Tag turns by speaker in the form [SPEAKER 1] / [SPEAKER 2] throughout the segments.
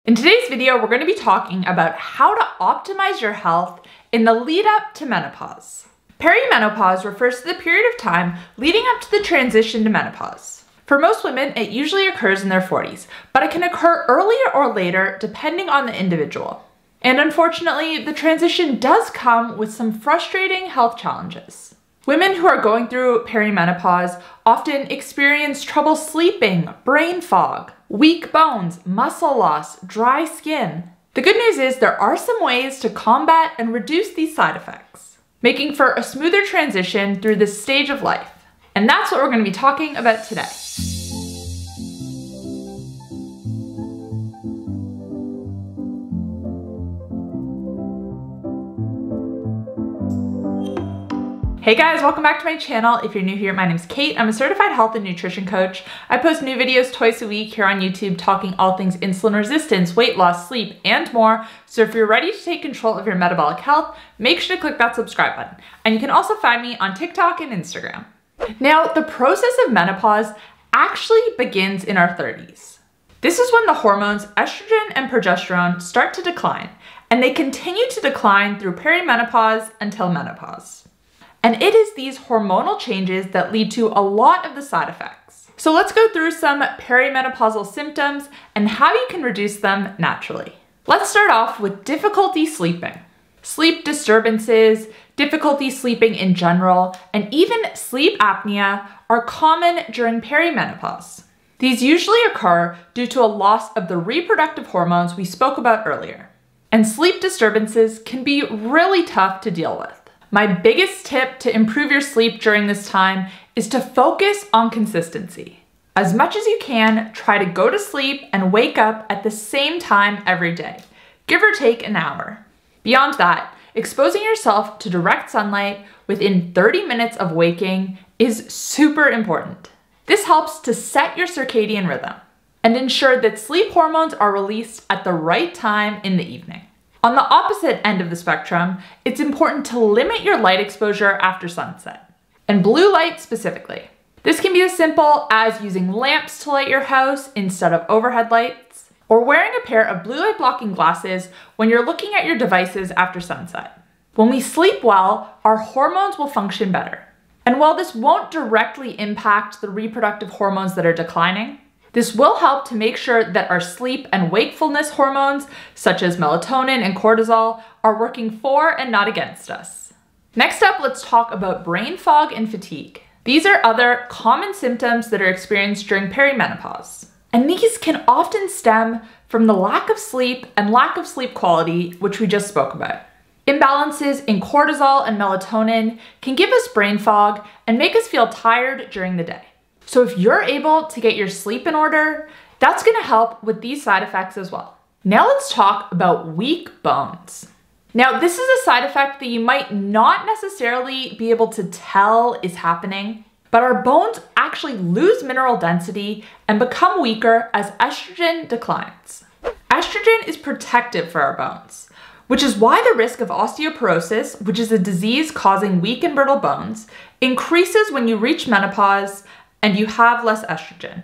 [SPEAKER 1] In today's video, we're going to be talking about how to optimize your health in the lead up to menopause. Perimenopause refers to the period of time leading up to the transition to menopause. For most women, it usually occurs in their 40s, but it can occur earlier or later depending on the individual. And unfortunately, the transition does come with some frustrating health challenges. Women who are going through perimenopause often experience trouble sleeping, brain fog, weak bones, muscle loss, dry skin. The good news is there are some ways to combat and reduce these side effects, making for a smoother transition through this stage of life. And that's what we're going to be talking about today. Hey guys, welcome back to my channel. If you're new here, my name's Kate. I'm a certified health and nutrition coach. I post new videos twice a week here on YouTube talking all things insulin resistance, weight loss, sleep, and more. So if you're ready to take control of your metabolic health, make sure to click that subscribe button. And you can also find me on TikTok and Instagram. Now, the process of menopause actually begins in our 30s. This is when the hormones estrogen and progesterone start to decline, and they continue to decline through perimenopause until menopause. And it is these hormonal changes that lead to a lot of the side effects. So let's go through some perimenopausal symptoms and how you can reduce them naturally. Let's start off with difficulty sleeping. Sleep disturbances, difficulty sleeping in general, and even sleep apnea are common during perimenopause. These usually occur due to a loss of the reproductive hormones we spoke about earlier. And sleep disturbances can be really tough to deal with. My biggest tip to improve your sleep during this time is to focus on consistency. As much as you can, try to go to sleep and wake up at the same time every day, give or take an hour. Beyond that, exposing yourself to direct sunlight within 30 minutes of waking is super important. This helps to set your circadian rhythm and ensure that sleep hormones are released at the right time in the evening. On the opposite end of the spectrum, it's important to limit your light exposure after sunset, and blue light specifically. This can be as simple as using lamps to light your house instead of overhead lights, or wearing a pair of blue light blocking glasses when you're looking at your devices after sunset. When we sleep well, our hormones will function better. And while this won't directly impact the reproductive hormones that are declining, this will help to make sure that our sleep and wakefulness hormones, such as melatonin and cortisol, are working for and not against us. Next up, let's talk about brain fog and fatigue. These are other common symptoms that are experienced during perimenopause. And these can often stem from the lack of sleep and lack of sleep quality, which we just spoke about. Imbalances in cortisol and melatonin can give us brain fog and make us feel tired during the day. So if you're able to get your sleep in order, that's gonna help with these side effects as well. Now let's talk about weak bones. Now this is a side effect that you might not necessarily be able to tell is happening, but our bones actually lose mineral density and become weaker as estrogen declines. Estrogen is protective for our bones, which is why the risk of osteoporosis, which is a disease causing weak and brittle bones, increases when you reach menopause and you have less estrogen.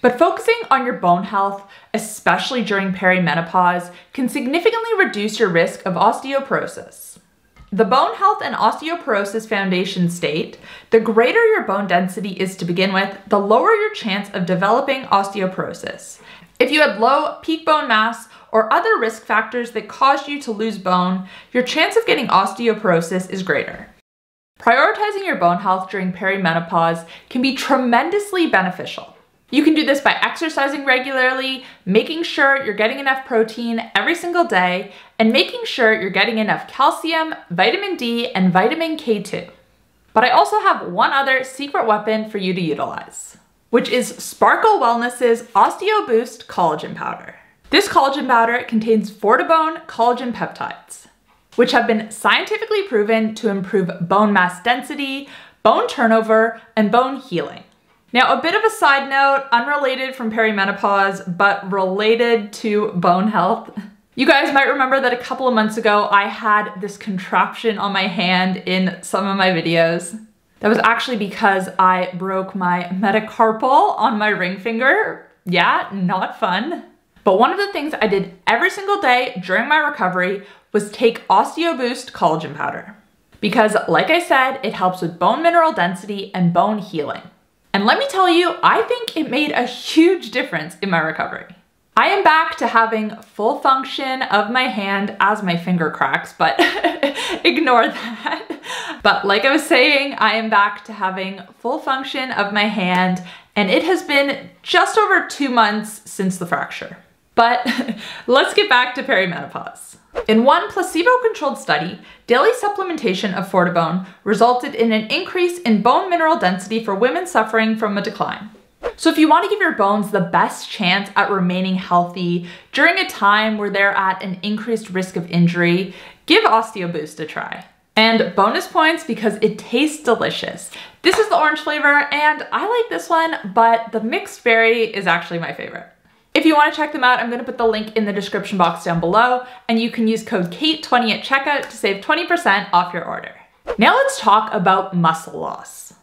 [SPEAKER 1] But focusing on your bone health, especially during perimenopause, can significantly reduce your risk of osteoporosis. The Bone Health and Osteoporosis Foundation state, the greater your bone density is to begin with, the lower your chance of developing osteoporosis. If you had low peak bone mass or other risk factors that caused you to lose bone, your chance of getting osteoporosis is greater. Prioritizing your bone health during perimenopause can be tremendously beneficial. You can do this by exercising regularly, making sure you're getting enough protein every single day, and making sure you're getting enough calcium, vitamin D, and vitamin K2. But I also have one other secret weapon for you to utilize, which is Sparkle Wellness's Osteo Boost Collagen Powder. This collagen powder contains 4-to-bone collagen peptides, which have been scientifically proven to improve bone mass density, bone turnover, and bone healing. Now, a bit of a side note, unrelated from perimenopause, but related to bone health. You guys might remember that a couple of months ago, I had this contraption on my hand in some of my videos. That was actually because I broke my metacarpal on my ring finger. Yeah, not fun. But one of the things I did every single day during my recovery was take OsteoBoost collagen powder. Because like I said, it helps with bone mineral density and bone healing. And let me tell you, I think it made a huge difference in my recovery. I am back to having full function of my hand as my finger cracks, but ignore that. But like I was saying, I am back to having full function of my hand, and it has been just over 2 months since the fracture. But let's get back to perimenopause. In one placebo-controlled study, daily supplementation of Fortibone resulted in an increase in bone mineral density for women suffering from a decline. So if you want to give your bones the best chance at remaining healthy during a time where they're at an increased risk of injury, give OsteoBoost a try. And bonus points because it tastes delicious. This is the orange flavor and I like this one, but the mixed berry is actually my favorite. If you want to check them out, I'm going to put the link in the description box down below, and you can use code KATE20 at checkout to save 20% off your order. Now let's talk about muscle loss.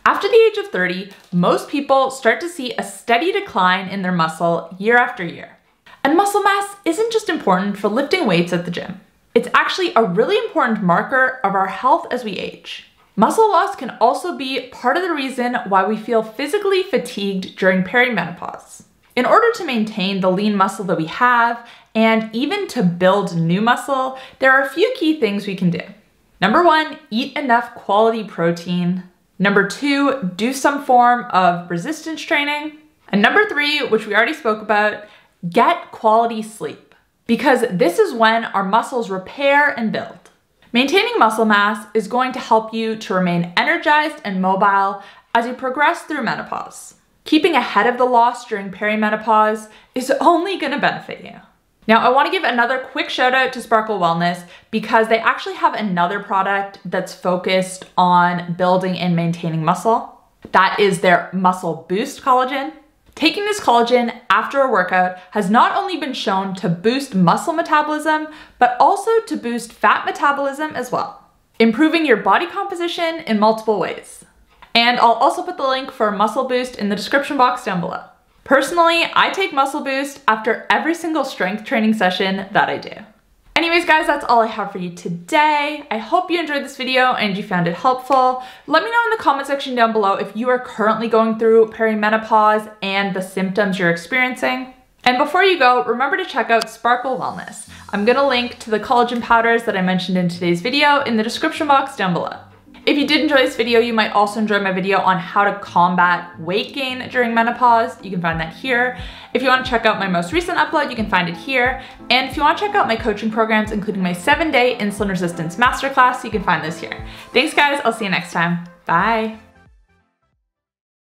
[SPEAKER 1] After the age of 30, most people start to see a steady decline in their muscle year after year. And muscle mass isn't just important for lifting weights at the gym. It's actually a really important marker of our health as we age. Muscle loss can also be part of the reason why we feel physically fatigued during perimenopause. In order to maintain the lean muscle that we have, and even to build new muscle, there are a few key things we can do. Number 1, eat enough quality protein. Number 2, do some form of resistance training. And number 3, which we already spoke about, get quality sleep. Because this is when our muscles repair and build. Maintaining muscle mass is going to help you to remain energized and mobile as you progress through menopause. Keeping ahead of the loss during perimenopause is only going to benefit you. Now, I want to give another quick shout out to Sparkle Wellness because they actually have another product that's focused on building and maintaining muscle. That is their Muscle Boost Collagen. Taking this collagen after a workout has not only been shown to boost muscle metabolism, but also to boost fat metabolism as well, improving your body composition in multiple ways. And I'll also put the link for Muscle Boost in the description box down below. Personally, I take Muscle Boost after every single strength training session that I do. Anyways, guys, that's all I have for you today. I hope you enjoyed this video and you found it helpful. Let me know in the comment section down below if you are currently going through perimenopause and the symptoms you're experiencing. And before you go, remember to check out Sparkle Wellness. I'm gonna link to the collagen powders that I mentioned in today's video in the description box down below. If you did enjoy this video, you might also enjoy my video on how to combat weight gain during menopause. You can find that here. If you want to check out my most recent upload, you can find it here. And if you want to check out my coaching programs, including my 7-day insulin resistance masterclass, you can find this here. Thanks guys, I'll see you next time. Bye.